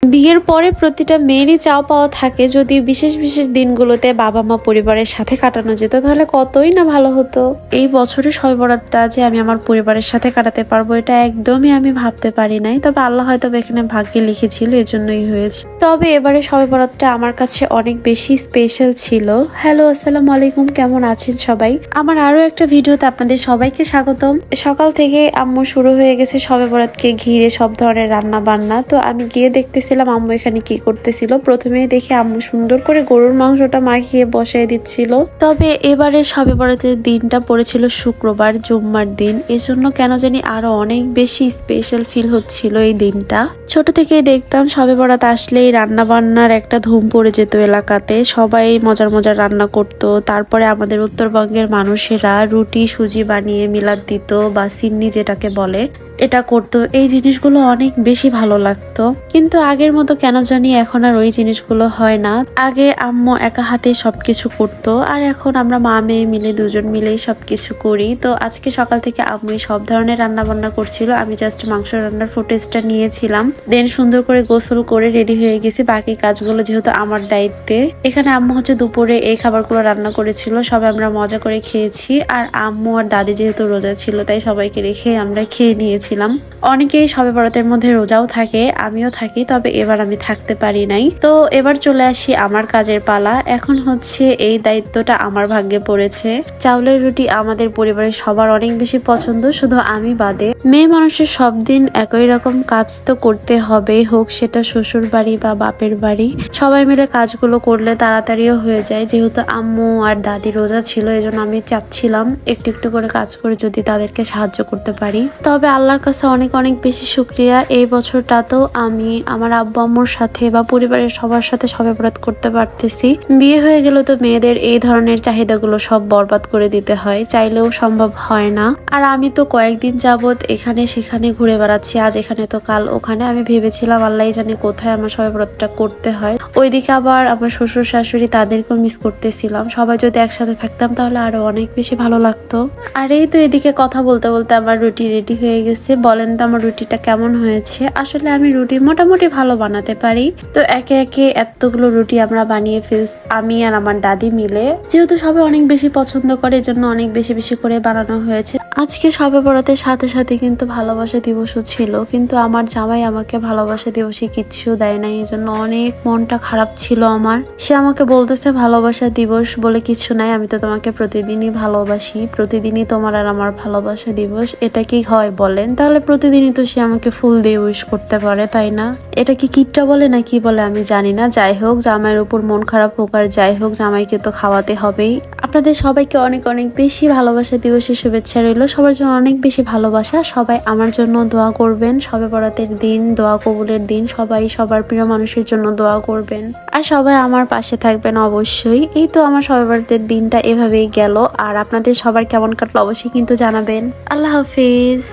বিয়ের পরে প্রতিটা মেয়েরই চাও পাওয়া থাকে যদি বিশেষ বিশেষ দিনগুলোতে বাবা মা পরিবারের সাথে কাটানো যেত তাহলে কতই না ভালো হতো। এই বছরে শবে বরাতটা যে আমি আমার পরিবারের সাথে কাটাতে পারবো এটা একদমই আমি ভাবতে পারি নাই, তবে আল্লাহ হয়তো এখানে ভাগ্যে লিখেছিল, এজন্যই হয়েছে। তবে এবারে শবে বরাতটা আমার কাছে অনেক বেশি স্পেশাল ছিল। হ্যালো, আসসালামু আলাইকুম, কেমন আছেন সবাই? আমার আরো একটা ভিডিওতে আপনাদের সবাইকে স্বাগতম। সকাল থেকে আম্মু শুরু হয়ে গেছে শবে বরাতকে ঘিরে সব ধরনের রান্না বান্না। তো আমি গিয়ে দেখতেছিলাম আম্মু এখানে কি করতেছিল। প্রথমেই দেখে আম্মু সুন্দর করে গরুর মাংসটা মাখিয়ে বসাই দিচ্ছিল। তবে এবারে শবে বরাতের দিনটা পড়েছিল শুক্রবার, জুম্মার দিন, এজন্য কেন জানি আরো অনেক বেশি স্পেশাল ফিল হচ্ছিল এই দিনটা। ছোট থেকেই দেখতাম শবে বরাত আসলেই রান্না বান্নার একটা ধুম পড়ে যেত এলাকাতে, সবাই মজার মজার রান্না করত। তারপরে আমাদের উত্তরবঙ্গের মানুষেরা রুটি সুজি বানিয়ে মিলাদ দিত বা সিন্নি যেটাকে বলে, এটা করতো। এই জিনিসগুলো অনেক বেশি ভালো লাগতো, কিন্তু আগের মতো কেন জানি এখন আর ওই জিনিসগুলো হয় না। আগে আম্মু একা হাতে সবকিছু করতো, আর এখন আমরা মা মেয়ে মিলে দুজন মিলেই সবকিছু করি। তো আজকে সকাল থেকে আম্মু সব ধরনের রান্না বান্না করছিল, আমি জাস্ট মাংস রান্নার ফুটেজটা নিয়েছিলাম। দেন সুন্দর করে গোসল করে রেডি হয়ে গেছি, বাকি কাজগুলো যেহেতু আমার দায়িত্বে। এখানে আম্মু হচ্ছে দুপুরে এই খাবারগুলো রান্না করেছিল, সবাই আমরা মজা করে খেয়েছি। আর আম্মু আর দাদি যেহেতু রোজা ছিল তাই সবাইকে রেখে আমরা খেয়ে নিয়েছি। অনেকেই শবে বরাতের মধ্যে রোজাও থাকে, আমিও থাকি, তবে এবার আমি থাকতে পারি নাই। তো এবার চলে আসি আমার কাজের পালা। এখন হচ্ছে এই দায়িত্বটা আমার ভাগ্যে পড়েছে। চাউলের রুটি আমাদের পরিবারের সবার অনেক বেশি পছন্দ, শুধু আমি বাদে। মেয়ে মানুষের সব দিন একই রকম কাজ তো করতে হবে, হোক সেটা শ্বশুর বাড়ি বা বাপের বাড়ি। সবাই মিলে কাজগুলো করলে তাড়াতাড়িও হয়ে যায়। যেহেতু আম্মু আর দাদি রোজা ছিল, এজন্য আমি চাচ্ছিলাম একটু একটু করে কাজ করে যদি তাদেরকে সাহায্য করতে পারি। তবে আল্লাহর কাছে অনেক অনেক বেশি শুকরিয়া, এই বছরটাতেও আমি আমার আব্বু আম্মুর সাথে বা পরিবারের সবার সাথে শবে বরাত করতে পারতেছি। বিয়ে হয়ে গেলে তো মেয়েদের এই ধরনের চাহিদাগুলো সব বরবাদ করে দিতে হয়, চাইলেও সম্ভব হয় না। আর আমি তো কয়েকদিন যাবত এখানে সেখানে ঘুরে বেড়াচ্ছি, আজ এখানে তো কাল ওখানে। আমি ভেবেছিলাম আল্লাহ জানে কোথায় আমার শবে বরাতটা করতে হয়। ওইদিকে আবার আমার শ্বশুর শাশুড়ি, তাদেরকেও মিস করতেছিলাম। সবাই যদি একসাথে থাকতাম তাহলে আরো অনেক বেশি ভালো লাগতো। আর এই তো এদিকে কথা বলতে বলতে আমার রুটি রেডি হয়ে গেছে। বলেন তো আমার রুটিটা কেমন হয়েছে? আসলে আমি রুটি মোটামুটি ভালো বানাতে পারি। তো একে একে এতগুলো রুটি আমরা বানিয়ে ফেলছি, আমি আর আমার দাদি মিলে। যেহেতু সবাই অনেক বেশি পছন্দ করে, এজন্য অনেক বেশি বেশি করে বানানো হয়েছে। আজকে শবে বরাতের সাথে সাথে কিন্তু ভালোবাসা দিবসও ছিল, কিন্তু আমার জামাই আমাকে ভালোবাসা দিবসে কিচ্ছু দেয় নাই, এজন্য অনেক মনটা খারাপ ছিল আমার। সে আমাকে বলতেছে ভালোবাসা দিবস বলে কিছু নাই, আমি তো তোমাকে প্রতিদিনই ভালোবাসি, প্রতিদিনই তোমার আর আমার ভালোবাসা দিবস। এটা কি হয় বলেন? তাহলে প্রতিদিনই তো সে আমাকে ফুল দিয়ে উইশ করতে পারে, তাই না? এটা কি কিপটা বলে না কি বলে আমি জানি না। যাই হোক, জামাইয়ের উপর মন খারাপ হোক আর যাই হোক, জামাইকে তো খাওয়াতে হবেই। আপনাদের সবাইকে অনেক অনেক বেশি ভালোবাসা দিবসের শুভেচ্ছা রইল। সবার জন্য অনেক বেশি ভালোবাসা। সবাই আমার জন্য দোয়া করবেন, শবে বরাতের দিন দোয়া কবুলের দিন। সবাই সবার প্রিয় মানুষের জন্য দোয়া করবেন, আর সবাই আমার পাশে থাকবেন অবশ্যই। এই তো আমার শবে বরাতের দিনটা এভাবেই গেল। আর আপনাদের সবার কেমন কাটলো অবশ্যই কিন্তু জানাবেন। আল্লাহ হাফিজ।